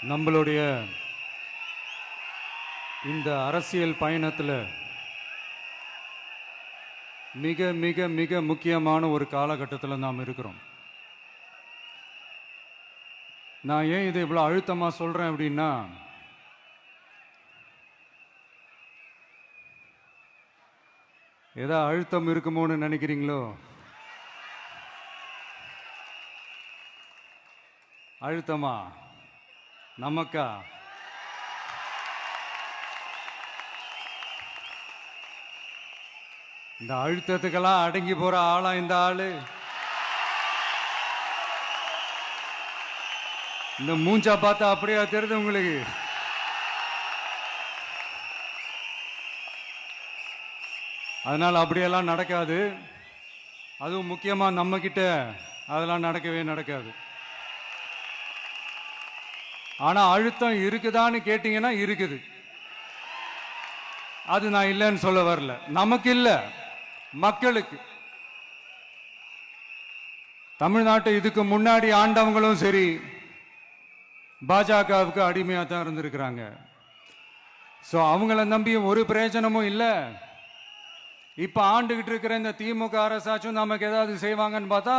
நம்மளுடைய இந்த அரசியல் பயணத்தில் மிக மிக மிக முக்கியமான ஒரு காலகட்டத்தில் நாம் இருக்கிறோம். நான் ஏன் இதை இவ்வளோ அழுத்தமாக சொல்கிறேன் அப்படின்னா, ஏதோ அழுத்தம் இருக்குமோன்னு நினைக்கிறீங்களோ? அழுத்தமா நமக்கா? இந்த அழுத்தத்துக்கெல்லாம் அடங்கி போற ஆளா இந்த ஆளு? இந்த மூஞ்சா பார்த்தா அப்படியே தெரியுது உங்களுக்கு? அதனால அப்படியெல்லாம் நடக்காது. அதுவும் முக்கியமா நம்ம கிட்ட அதெல்லாம் நடக்கவே நடக்காது. ஆனா அழுத்தம் இருக்குதான்னு கேட்டீங்கன்னா இருக்குது. அது நான் இல்லைன்னு சொல்ல வரல. நமக்கு இல்ல, மக்களுக்கு. தமிழ்நாட்டை இதுக்கு முன்னாடி ஆண்டவங்களும் சரி பாஜகவுக்கு அடிமையா தான் இருந்திருக்கிறாங்க. ஸோ அவங்கள நம்பியும் ஒரு பிரயோஜனமும் இல்லை. இப்ப ஆண்டுகிட்டு இருக்கிற இந்த திமுக அரசாச்சும் நமக்கு ஏதாவது செய்வாங்கன்னு பார்த்தா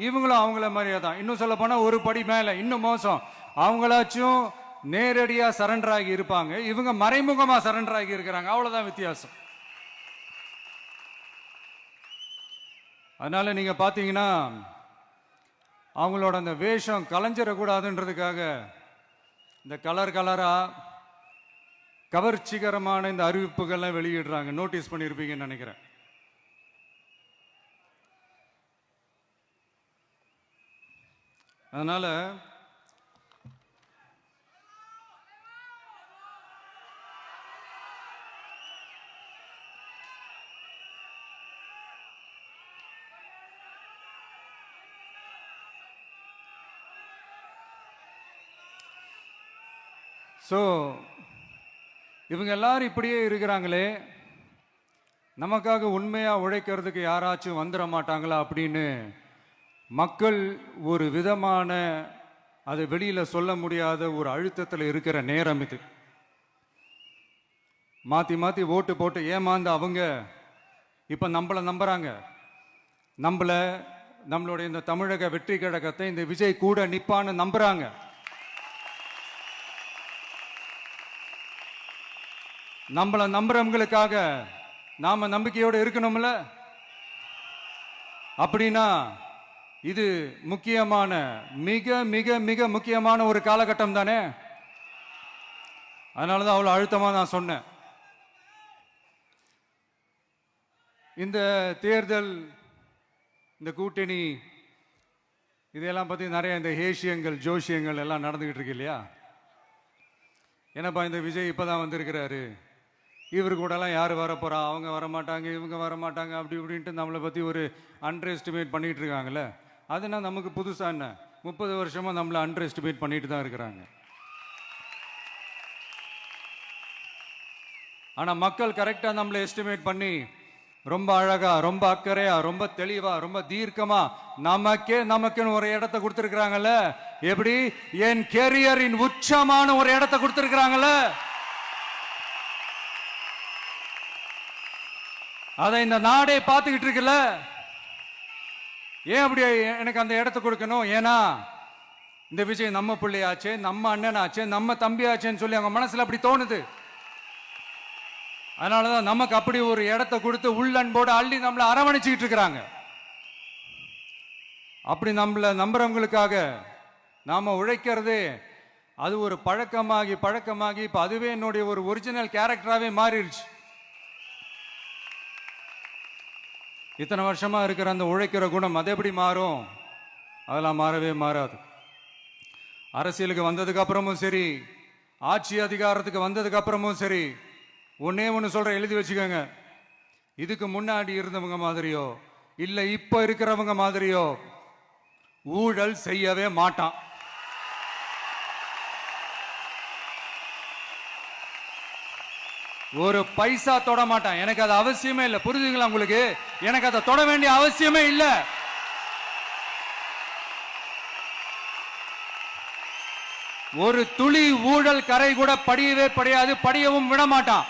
இவங்களும் அவங்கள மாதிரியே தான். இன்னும் சொல்ல போனா ஒரு படி மேல, இன்னும் மோசம். அவங்களாச்சும் நேரடியா சரண்டர் ஆகி இருப்பாங்க, இவங்க மறைமுகமா சரண்டர் ஆகி இருக்கிறாங்க. அவ்வளவுதான் வித்தியாசம். அதனால நீங்க பாத்தீங்கன்னா அவங்களோட அந்த வேஷம் கலைஞ்சிடக்கூடாதுன்றதுக்காக இந்த கலர் கலரா கவர்ச்சிகரமான இந்த அறிவிப்புகள்லாம் வெளியிடுறாங்க. நோட்டீஸ் பண்ணியிருப்பீங்கன்னு நினைக்கிறேன். அதனால இவங்க எல்லாரும் இப்படியே இருக்கிறாங்களே, நமக்காக உண்மையா உழைக்கிறதுக்கு யாராச்சும் வந்துட மாட்டாங்களா அப்படின்னு மக்கள் ஒரு விதமான அதை வெளியில சொல்ல முடியாத ஒரு அழுத்தத்தில் இருக்கிற நேரம் இது. மாத்தி மாத்தி ஓட்டு போட்டு ஏமாந்து அவங்க இப்ப நம்மள நம்புறாங்க. நம்மளுடைய இந்த தமிழக வெற்றி கழகத்தை இந்த விஜய் கூட நிப்பான்னு நம்புறாங்க. நம்மள நம்புறவங்களுக்காக நாம நம்பிக்கையோடு இருக்கணும்ல. அப்படின்னா இது முக்கியமான, மிக மிக மிக முக்கியமான ஒரு காலகட்டம் தானே. அதனாலதான் அவ்வளவு அழுத்தமா நான் சொன்னேன். இந்த தேர்தல், இந்த கூட்டணி, இதெல்லாம் பத்தி நிறைய இந்த ஹேஷியங்கள் ஜோஷியங்கள் எல்லாம் நடந்துகிட்டு இருக்கு இல்லையா? என்னப்பா இந்த விஜய் இப்பதான் வந்திருக்கிறாரு, இவரு கூடலாம் யார் வரப்போறா, அவங்க வரமாட்டாங்க, இவங்க வரமாட்டாங்க, அப்படி இப்படின்ட்டு நம்மளை பற்றி ஒரு அண்டர் எஸ்டிமேட் பண்ணிட்டு இருக்காங்கல்ல. அதுனா நமக்கு புதுசா என்ன? 30 வருஷமா நம்மளை அண்டர் எஸ்டிமேட் பண்ணிட்டு தான் இருக்கிறாங்க. ஆனால் மக்கள் கரெக்டாக நம்மளை எஸ்டிமேட் பண்ணி ரொம்ப அழகா, ரொம்ப அக்கறையா, ரொம்ப தெளிவா, ரொம்ப தீர்க்கமா நமக்குன்னு ஒரு இடத்தை கொடுத்துருக்குறாங்கல்ல. எப்படி? என் கேரியரின் உச்சமான ஒரு இடத்தை கொடுத்துருக்குறாங்கல்ல. அதை இந்த நாடே பார்த்துக்கிட்டு இருக்குல்ல. ஏன் அப்படி எனக்கு அந்த இடத்தை கொடுக்கணும்? ஏன்னா இந்த விஜய் நம்ம பிள்ளையாச்சே, நம்ம அண்ணனாச்சே, நம்ம தம்பியாச்சேன்னு சொல்லி அவங்க மனசுல அப்படி தோணுது. அதனாலதான் நமக்கு அப்படி ஒரு இடத்தை கொடுத்து உள்ளன்போடு அள்ளி நம்மளை அரவணைச்சுக்கிட்டு இருக்கிறாங்க. அப்படி நம்மளை நம்புறவங்களுக்காக நாம உழைக்கிறதே அது ஒரு பழக்கமாகி இப்ப அதுவே என்னுடைய ஒரு ஒரிஜினல் கேரக்டராகவே மாறிடுச்சு. இத்தனை வருஷமா இருக்கிற அந்த உழைக்கிற குணம் அது எப்படி மாறும்? அதெல்லாம் மாறவே மாறாது. அரசியலுக்கு வந்ததுக்கு அப்புறமும் சரி, ஆட்சி அதிகாரத்துக்கு வந்ததுக்கு அப்புறமும் சரி, ஒன்னே ஒன்று சொல்ற, எழுதி வச்சுக்கோங்க. இதுக்கு முன்னாடி இருந்தவங்க மாதிரியோ இல்ல இப்ப இருக்கிறவங்க மாதிரியோ ஊழல் செய்யவே மாட்டான். ஒரு பைசா தொட மாட்டான். எனக்கு அது அவசியமே இல்லை. புரியுதுங்களா உங்களுக்கு? எனக்கு அதை தொட வேண்டிய அவசியமே இல்லை. ஒரு துளி ஊழல் கரை கூட படியவே படியாது, படியவும் விட மாட்டான்.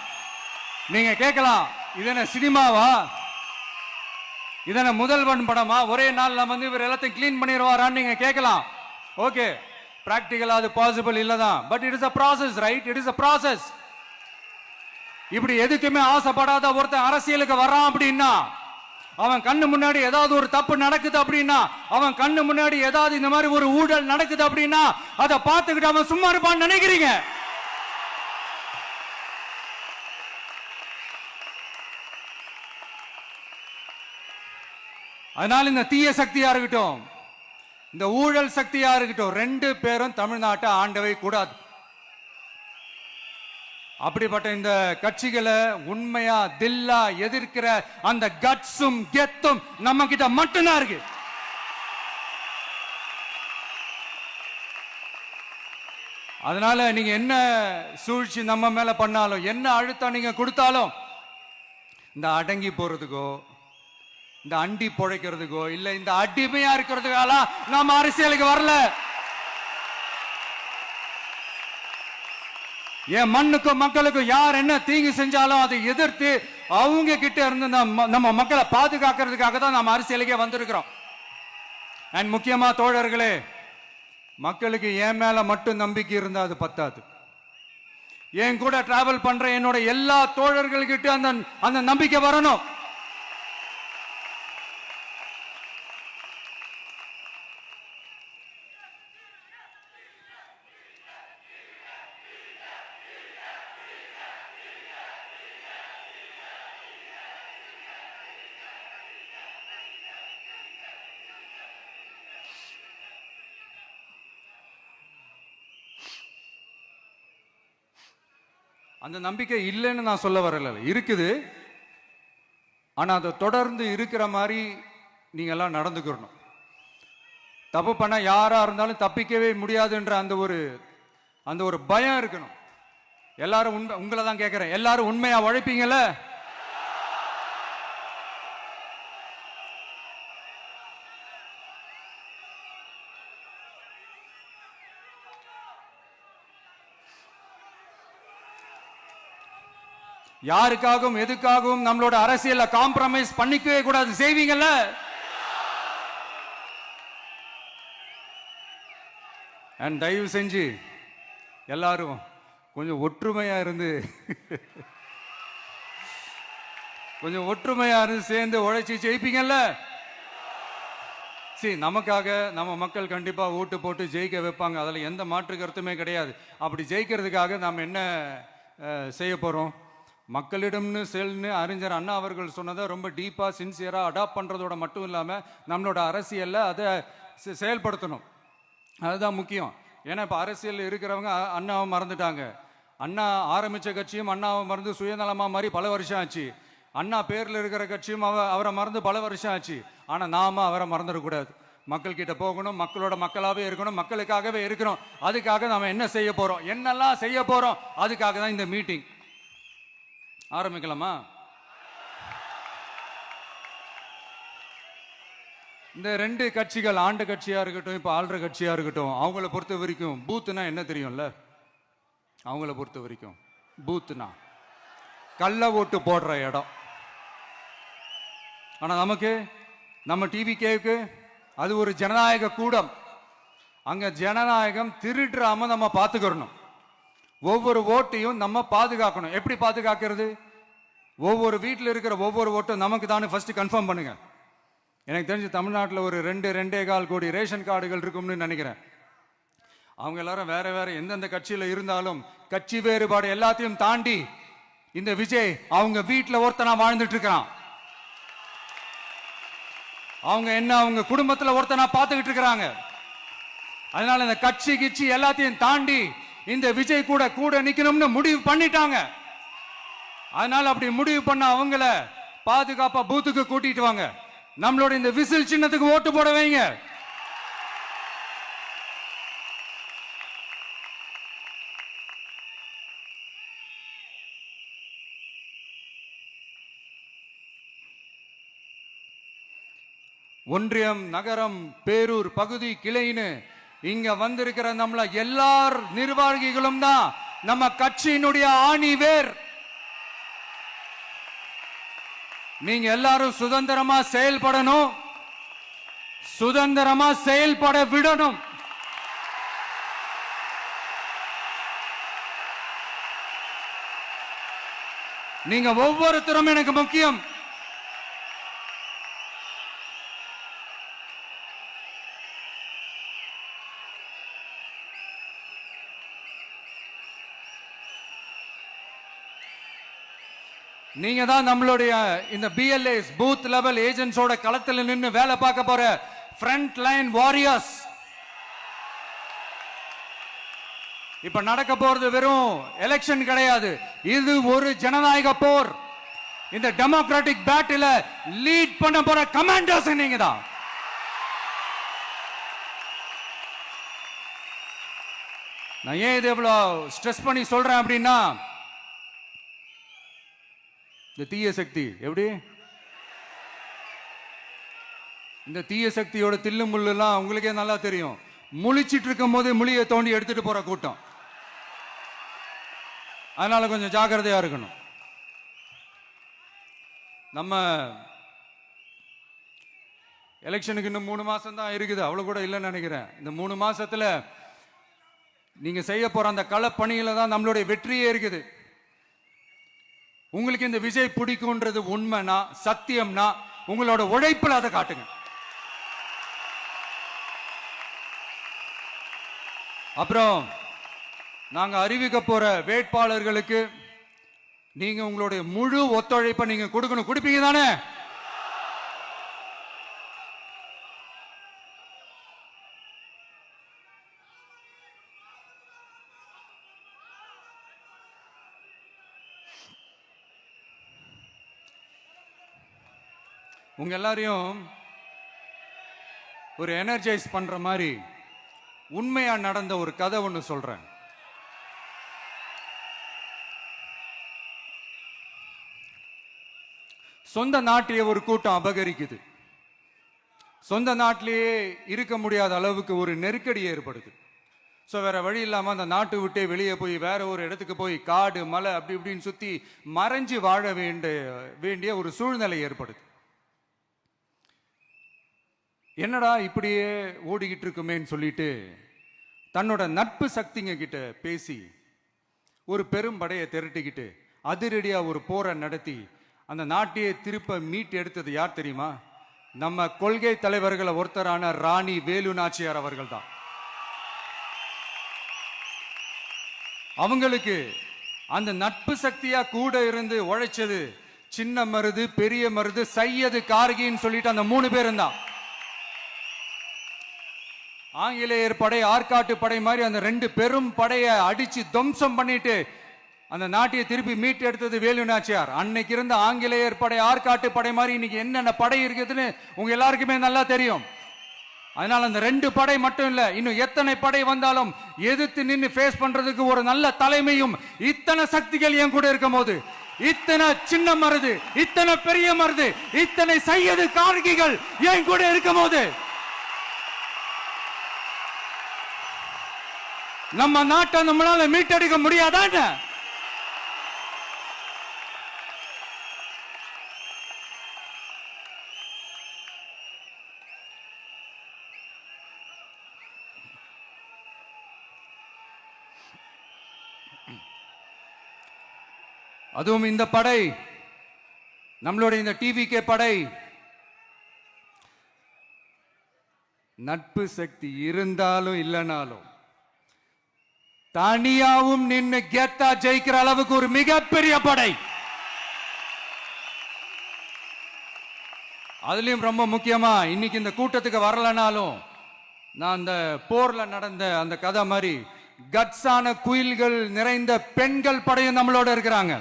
நீங்க கேட்கலாம், இது என்ன சினிமாவா? இதன முதல்வன் படமா? ஒரே நாள்ல வந்து இவர் எல்லாத்தையும் கிளீன் பண்ணிடுவாரான்னு நீங்க கேட்கலாம். ஓகே, பிராக்டிகலா அது பாசிபிள் இல்லதான். But it is a process, right? It is a process. இப்படி எதுக்குமே ஆசைப்படாத ஒருத்தன் அரசியலுக்கு வர்றான் அப்படின்னா, அவன் கண்ணு முன்னாடி ஏதாவது ஒரு தப்பு நடக்குது அப்படின்னா, அவன் கண்ணு முன்னாடி ஏதாவது இந்த மாதிரி ஒரு ஊழல் நடக்குது அப்படின்னா, அதை பார்த்துக்கிட்டு அவன் சும்மா இருப்பான்னு நினைக்கிறீங்க? அதனால இந்த தீய சக்தியா இருக்கட்டும், இந்த ஊழல் சக்தியா இருக்கட்டும், ரெண்டு பேரும் தமிழ்நாட்டை ஆண்டவை கூடாது. அப்படிப்பட்ட இந்த கட்சிகளை உண்மையா தில்லா எதிர்க்கிற அந்த கட்ஸும் கெத்தும் நம்ம கிட்ட மட்டும்தான் இருக்கு. அதனால நீங்க என்ன சூழ்ச்சி நம்ம மேல பண்ணாலும், என்ன அழுத்தம் நீங்க கொடுத்தாலும், இந்த அடங்கி போறதுக்கோ, இந்த அண்டி பொழைக்கிறதுக்கோ, இல்ல இந்த அடிமையா இருக்கிறதுக்கால நாம அரசியலுக்கு வரல. என் மண்ணுக்கும் மக்களுக்கும் யார் என்ன தீங்கு செஞ்சாலும் அதை எதிர்த்து அவங்க கிட்ட இருந்து நம்ம மக்களை பாதுகாக்கிறதுக்காக தான் நம்ம அரசியலுக்கே வந்திருக்கிறோம். அண்ட் முக்கியமா தோழர்களே, மக்களுக்கு என் மேல மட்டும் நம்பிக்கை இருந்தா அது பத்தாது. என் கூட டிராவல் பண்ற என்னோட எல்லா தோழர்கள்கிட்ட அந்த நம்பிக்கை வரணும். அந்த நம்பிக்கை இல்லைன்னு நான் சொல்ல வரல, இருக்குது. ஆனா அதை தொடர்ந்து இருக்கிற மாதிரி நீங்க எல்லாம் நடந்துக்கணும். தப்பு பண்ண யாரா இருந்தாலும் தப்பிக்கவே முடியாதுன்ற அந்த ஒரு பயம் இருக்கணும். எல்லாரும் உங்களை தான் கேட்கிறேன், எல்லாரும் உண்மையா உழைப்பீங்கல்ல? யாருக்காகவும் எதுக்காகவும் நம்மளோட அரசியல காம்ப்ரமைஸ் பண்ணிக்கவே கூடாது. செய்வீங்கல்ல? அண்ட் தயவு செஞ்சு எல்லாரும் கொஞ்சம் ஒற்றுமையா இருந்து சேர்ந்து உழைச்சி ஜெயிப்பீங்கல்ல? சரி, நமக்காக நம்ம மக்கள் கண்டிப்பா ஓட்டு போட்டு ஜெயிக்க வைப்பாங்க, அதுல எந்த மாற்று கருத்துமே கிடையாது. அப்படி ஜெயிக்கிறதுக்காக நாம் என்ன செய்ய போறோம்? மக்களிடம்னு செல்னு அறிஞர் அண்ணா அவர்கள் சொன்னதை ரொம்ப டீப்பாக சின்சியராக அடாப்ட் பண்ணுறதோட மட்டும் இல்லாமல் நம்மளோட அரசியலில் அதை செயல்படுத்தணும். அதுதான் முக்கியம். ஏன்னா இப்போ அரசியல் இருக்கிறவங்க அண்ணாவை மறந்துட்டாங்க. அண்ணா ஆரம்பித்த கட்சியும் அண்ணாவை மறந்து சுயநலமாக மாதிரி பல வருஷம் ஆச்சு. அண்ணா பேரில் இருக்கிற கட்சியும் அவரை மறந்து பல வருஷம் ஆச்சு. ஆனால் நாம அவரை மறந்துடக்கூடாது. மக்கள்கிட்ட போகணும், மக்களோட மக்களாகவே இருக்கணும், மக்களுக்காகவே இருக்கணும். அதுக்காக நாம் என்ன செய்ய போகிறோம், என்னெல்லாம் செய்ய போகிறோம், அதுக்காக தான் இந்த மீட்டிங். ஆரம்பிக்கலாமா? இந்த ரெண்டு கட்சிகள், ஆண்ட கட்சியா இருக்கட்டும், இப்ப ஆள்ற கட்சியா இருக்கட்டும், அவங்கள பொறுத்த வரைக்கும் பூத்துனா என்ன தெரியும்ல? அவங்கள பொறுத்த வரைக்கும் பூத்துனா கள்ள ஓட்டு போடுற இடம். ஆனா நமக்கு, நம்ம டிவிகேவுக்கு அது ஒரு ஜனநாயக கூடம். அங்க ஜனநாயகம் திருடுறாம நம்ம பார்த்துக்கிறணும். ஒவ்வொரு ஓட்டையும் நம்ம பாதுகாக்கணும். எப்படி பாதுகாக்கிறது? ஒவ்வொரு வீட்டில் இருக்கிற ஒவ்வொரு ஓட்டும் நமக்கு தானே ஃபர்ஸ்ட் கன்ஃபார்ம் பண்ணுங்க. எனக்கு தெரிஞ்சு தமிழ்நாட்டில் ஒரு 2.25 கோடி ரேஷன் கார்டுகள் இருக்கும்னு நினைக்கிறேன். அவங்க எல்லாரும் வேற வேற எந்தெந்த கட்சியில் இருந்தாலும் கட்சி வேறுபாடு எல்லாத்தையும் தாண்டி இந்த விஜய் அவங்க வீட்டில் ஒருத்தனா வாழ்ந்துட்டு இருக்கிறான். அவங்க குடும்பத்தில் ஒருத்தனா பார்த்துக்கிட்டு இருக்கிறாங்க. அதனால இந்த கட்சி கிச்சி எல்லாத்தையும் தாண்டி இந்த விஜய் கூட நிக்கணும்னு முடிவு பண்ணிட்டாங்க. அதனால அப்படி முடிவு பண்ண அவங்கள பாதுகாப்பா பூத்துக்கு கூட்டிட்டு வாங்க. நம்மளோட இந்த விசில் சின்னத்துக்கு ஓட்டு போட வைங்க. ஒன்றியம், நகரம், பேரூர், பகுதி, கிளைன்னு இங்க வந்திருக்கிற நம்மள எல்லார் நிர்வாகிகளும் தான் நம்ம கட்சியினுடைய ஆணி வேர். நீங்க எல்லாரும் சுதந்திரமா செயல்படணும், சுதந்திரமா செயல்பட விடணும். நீங்க ஒவ்வொருத்தரும் எனக்கு முக்கியம். நீங்க தான் நம்மளுடைய இந்த பிஎல்ஏஸ் பூத் லெவல் ஏஜென்ட்ஸோட களத்தில் நின்று வேலை பார்க்க போற ஃப்ரண்ட் லைன் வாரியர்ஸ். இப்ப நடக்க போறது வெறும் எலெக்ஷன் கிடையாது, இது ஒரு ஜனநாயக போர். இந்த டெமோக்ராட்டிக் பேட்டில லீட் பண்ண போற கமாண்டர்ஸ் நீங்க தான். நான் ஏன் இது எவ்வளவு ஸ்ட்ரெஸ் பண்ணி சொல்றேன் அப்படின்னா, இந்த தீய சக்தி எப்படி, இந்த தீய சக்தியோட தில்லு முள்ளுலாம் உங்களுக்கே நல்லா தெரியும். முழிச்சிட்டு இருக்கும் போது முழியை தோண்டி எடுத்துட்டு போற கூட்டம். அதனால கொஞ்சம் ஜாக்கிரதையா இருக்கணும். நம்ம எலெக்ஷனுக்கு இன்னும் 3 மாசம் தான் இருக்குது, அவ்வளவு கூட இல்லைன்னு நினைக்கிறேன். இந்த 3 மாசத்துல நீங்க செய்ய போற அந்த களப்பணியில தான் நம்மளுடைய வெற்றியே இருக்குது. உங்களுக்கு இந்த விஜய் பிடிக்கும்ன்றது உண்மைனா, சத்தியம்னா, உங்களோட உழைப்புல அதை காட்டுங்க. அப்புறம் நாங்க அறிவிக்க போற வேட்பாளர்களுக்கு நீங்க உங்களுடைய முழு ஒத்துழைப்பை நீங்க கொடுக்கணும். கொடுப்பீங்க தானே? உங்க எல்லாரையும் ஒரு எனர்ஜைஸ் பண்ற மாதிரி உண்மையா நடந்த ஒரு கதை ஒன்று சொல்றேன். சொந்த நாட்டையே ஒரு கூட்டம் அபகரிக்குது. சொந்த நாட்டிலேயே இருக்க முடியாத அளவுக்கு ஒரு நெருக்கடி ஏற்படுது. ஸோ வேற வழி இல்லாமல் அந்த நாட்டை விட்டே வெளியே போய் வேற ஒரு இடத்துக்கு போய் காடு மலை அப்படி இப்படின்னு சுற்றி மறைஞ்சு வாழ வேண்டிய ஒரு சூழ்நிலை ஏற்படுது. என்னடா இப்படியே ஓடிக்கிட்டு இருக்குமேன்னு சொல்லிட்டு தன்னோட நட்பு சக்திங்க கிட்ட பேசி ஒரு பெரும் படையை திரட்டிக்கிட்டு அதிரடியா ஒரு போரை நடத்தி அந்த நாட்டையே திருப்ப மீட்டு எடுத்தது யார் தெரியுமா? நம்ம கொள்கை தலைவர்களை ஒருத்தரான ராணி வேலு நாச்சியார் அவர்கள் தான். அவங்களுக்கு அந்த நட்பு சக்தியா கூட இருந்து உழைச்சது சின்ன மருது, பெரிய மருது, சையது, கார்கின்னு சொல்லிட்டு அந்த 3 பேரும் தான். ஆங்கிலேயர் படை, ஆற்காட்டு படை மாதிரி அந்த 2 பெரும் படையை அடிச்சு துவம்சம் பண்ணிட்டு அந்த நாட்டையை திருப்பி மீட்டு எடுத்தது வேலு நாச்சியார். அன்னைக்கு இருந்த ஆங்கிலேயர் படை, ஆற்காட்டு படை மாதிரி இன்னைக்கு என்னென்ன படை இருக்குதுன்னு உங்க எல்லாருக்குமே நல்லா தெரியும். அதனால அந்த 2 படை மட்டும் இல்ல, இன்னும் எத்தனை படை வந்தாலும் எதிர்த்து நின்று ஃபேஸ் பண்றதுக்கு ஒரு நல்ல தலைமையும் இத்தனை சக்திகள் என் கூட இருக்கும் போது, இத்தனை சின்ன மருது, இத்தனை பெரிய மருது, இத்தனை சையது, கார்கிகள் என் கூட இருக்கும் போது நம்ம நாட்டை நம்மளால மீட்டெடுக்க முடியாதான? அதுவும் இந்த படை, நம்மளுடைய இந்த டிவிகே படை நட்பு சக்தி இருந்தாலும் இல்லைனாலும் தனியாவும் நின்று கெத்தா ஜெயிக்கிற அளவுக்கு ஒரு மிகப்பெரிய படை. அதுலயும் ரொம்ப முக்கியமா இன்னைக்கு இந்த கூட்டத்துக்கு வரலனாலும் நான் அந்த போர்ல நடந்த அந்த கதை மாதிரி கட்ஸான குயில்கள் நிறைந்த பெண்கள் படையும் நம்மளோட இருக்கிறாங்க.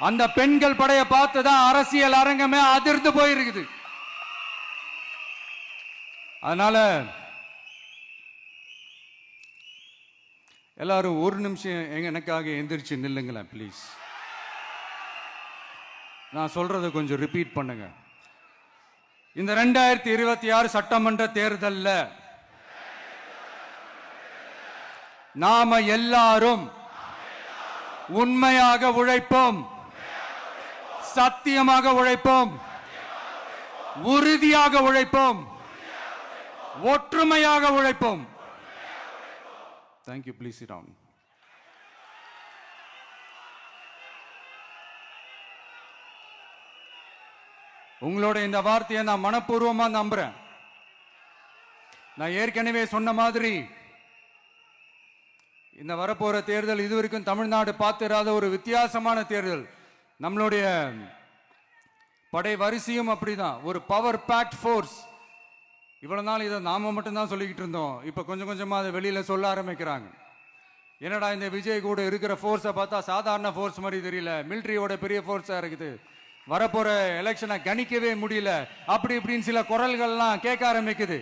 அந்த பெண்கள் படையை பார்த்துதான் அரசியல் அரங்கமே அதிர்ந்து போயிருக்குது. அதனால எல்லாரும் ஒரு நிமிஷம் எனக்காக எந்திரிச்சு நில்லுங்களேன் ப்ளீஸ். நான் சொல்றதை கொஞ்சம் ரிப்பீட் பண்ணுங்க. இந்த 2026 சட்டமன்ற தேர்தல்ல நாம எல்லாரும் உண்மையாக உழைப்போம், சத்தியமாக உழைப்போம், உறுதியாக உழைப்போம், ஒற்றுமையாக உழைப்போம். தேங்க்யூ. Please sit down. உங்களோட இந்த வார்த்தையை நான் மனப்பூர்வமா நம்புறேன். நான் ஏற்கனவே சொன்ன மாதிரி இந்த வரப்போற தேர்தல் இதுவரைக்கும் தமிழ்நாடு பார்த்திராத ஒரு வித்தியாசமான தேர்தல். நம்மளுடைய படை வரிசையும் அப்படிதான், ஒரு பவர் பேக்ட் ஃபோர்ஸ். இவ்வளவு நாள் இதை நாம மட்டும்தான் சொல்லிக்கிட்டு இருந்தோம். இப்ப கொஞ்சம் கொஞ்சமா அதை வெளியில சொல்ல ஆரம்பிக்கிறாங்க. என்னடா இந்த விஜய் கூட இருக்கிற ஃபோர்ஸை பார்த்தா சாதாரண ஃபோர்ஸ் மாதிரி தெரியல, மிலிட்ரியோட பெரிய ஃபோர்ஸா இருக்குது, வரப்போற எலெக்ஷனை கணிக்கவே முடியல, அப்படி இப்படின்னு சில குரல்கள்லாம் கேட்க ஆரம்பிக்குது.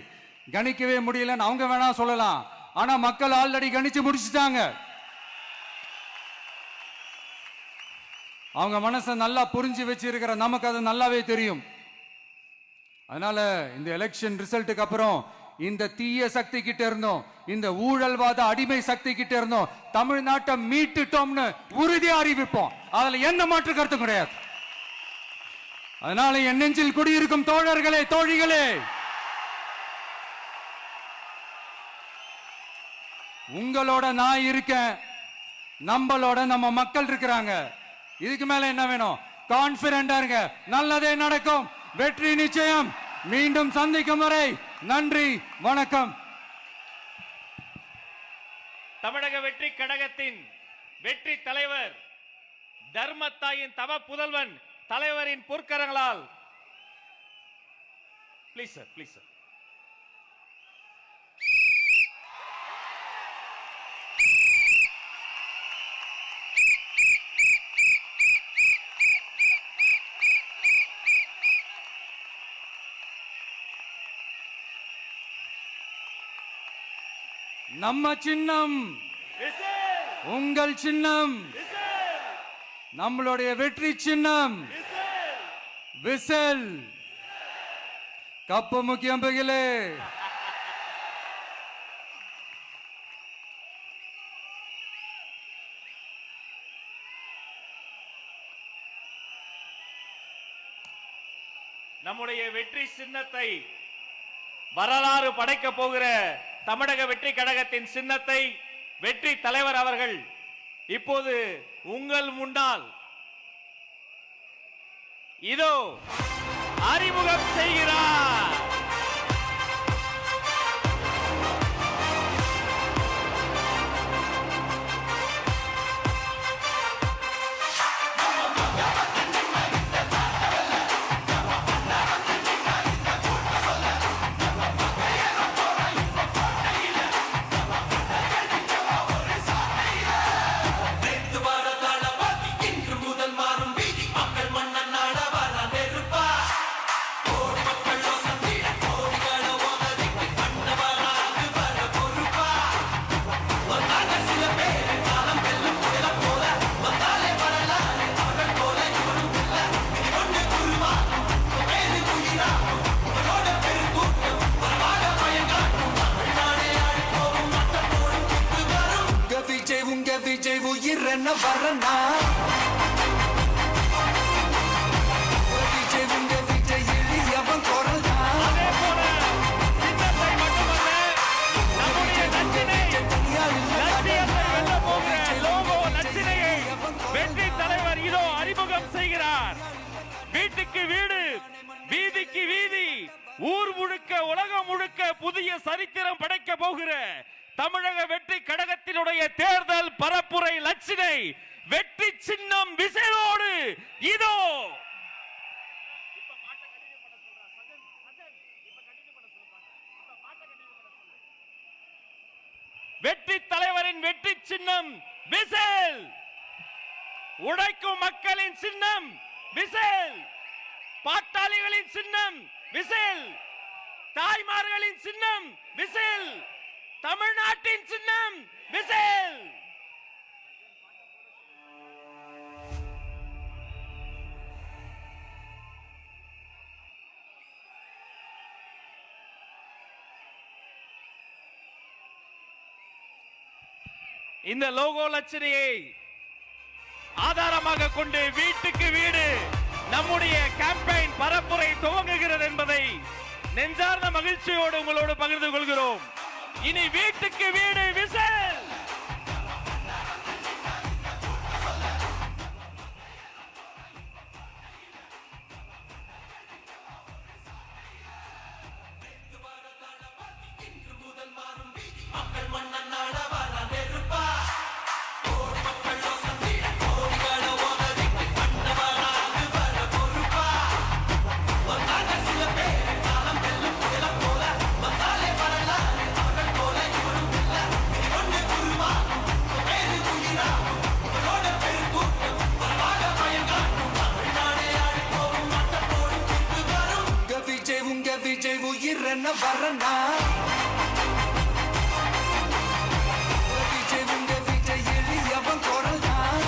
கணிக்கவே முடியலன்னு அவங்க வேணா சொல்லலாம், ஆனா மக்கள் ஆல்ரெடி கணிச்சு முடிச்சுட்டாங்க. அவங்க மனசை நல்லா புரிஞ்சு வச்சிருக்கிற நமக்கு அது நல்லாவே தெரியும். அதனால இந்த எலெக்ஷன் ரிசல்ட்டுக்கு அப்புறம் இந்த தீய சக்தி கிட்ட இருந்தோம், இந்த ஊழல்வாத அடிமை சக்தி கிட்ட இருந்தோம் தமிழ்நாட்டை மீட்டுட்டோம்னு உறுதியா அறிவிப்போம். அதுல என்ன மாற்று கருத்து கிடையாது. அதனால என் நெஞ்சில் குடியிருக்கும் தோழர்களே, தோழிகளே, உங்களோட நான் இருக்கேன், நம்மளோட நம்ம மக்கள் இருக்கிறாங்க. இதுக்கு மேல என்ன வேணும்? கான்பிடண்டா இருங்க, நல்லதே நடக்கும், வெற்றி நிச்சயம். மீண்டும் சந்திக்கும் வரை நன்றி, வணக்கம். தமிழக வெற்றி கழகத்தின் வெற்றி தலைவர், தர்மத்தாயின் தவ புதல்வன் தலைவரின் பொற்கரங்களால் ப்ளீஸ் சார், ப்ளீஸ் சார். நம்ம சின்னம் உங்கள் சின்னம், நம்மளுடைய வெற்றி சின்னம் விசில். கப்பு முக்கியம் பகிலே. நம்முடைய வெற்றி சின்னத்தை வரலாறு படைக்க போகிற தமிழக வெற்றி கழகத்தின் சின்னத்தை வெற்றி தலைவர் அவர்கள் இப்போது உங்கள் முன்னால் இதோ அறிமுகம் செய்கிறார். விஜய் உயிரென்ன வரனா, விஜய் உங்க விஜய் எளியவன் குரல் தான். வெற்றி தலைவர் இதோ அறிமுகம் செய்கிறார். வீட்டுக்கு வீடு, வீதிக்கு வீதி, ஊர் முழுக்க உலகம் முழுக்க புதிய சரித்திரம் படைக்க போகிற தமிழக வெற்றி கழகத்தினுடைய தேர்தல் பரப்புரை லட்சினை வெற்றி சின்னம் விசையோடு இதோ. வெற்றி தலைவரின் வெற்றி சின்னம் விசில். உழைக்கும் மக்களின் சின்னம் விசில். பாட்டாளிகளின் சின்னம் விசில். தாய்மார்களின் சின்னம் விசில். தமிழ்நாட்டின் சின்னம் விசில். இந்த லோகோ லட்சணையை ஆதாரமாக கொண்டு வீட்டுக்கு வீடு நம்முடைய கேம்பெயின் பரப்புரை துவங்குகிறது என்பதை நெஞ்சார்ந்த மகிழ்ச்சியோடு உங்களோடு பகிர்ந்து கொள்கிறோம். இனி வீட்டுக்கு வீடு விசில். விஜய் உயிர் என்ன வரனா விஜய் உங்க விஜய் எளியவன் குரல் தான்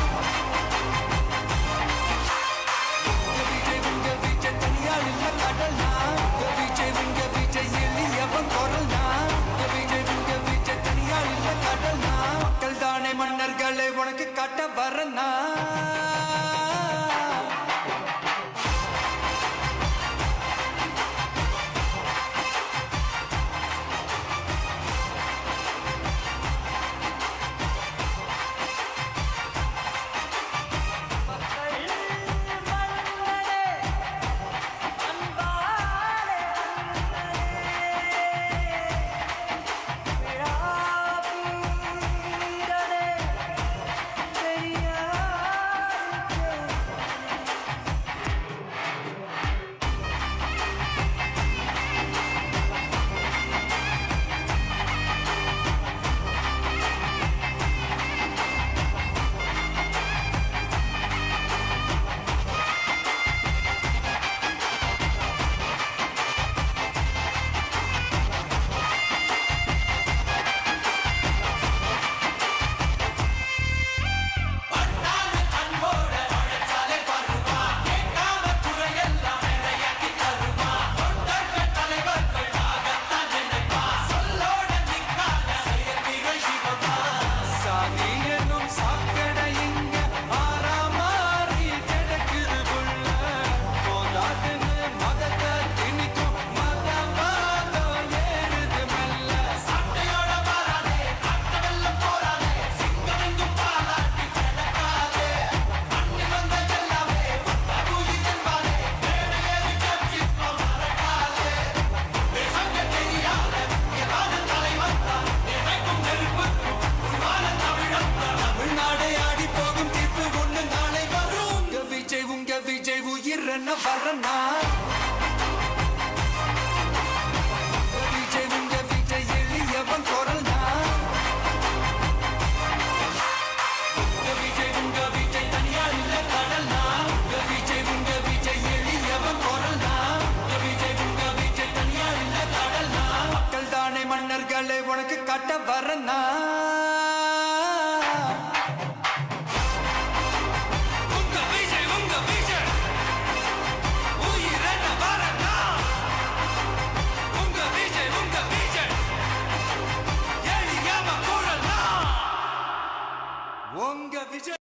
விஜய் உங்க விஜய் தனியால் இல்ல கடல் தான் விஜய் உங்க விஜய் எளியவன் குரல் தான் விஜய் உங்க விஜய் தனியால் இல்ல கடல் தான் மக்கள் தானே மன்னர்களை உனக்கு காட்ட வரனா என்ன வரனா விஜய் உங்க விஜய் எளியவன் குரல் தான் விஜய் உங்க விஜய் தனியால் இல்ல கடல் தான் விஜய் உங்க விஜய் எளியவன் குரல் தான் விஜய் உங்க விஜய் தனியால் இல்ல கடல் தான் மக்கள் தானே மன்னர்களை உனக்கு காட்ட வரனா உங்க விஜய்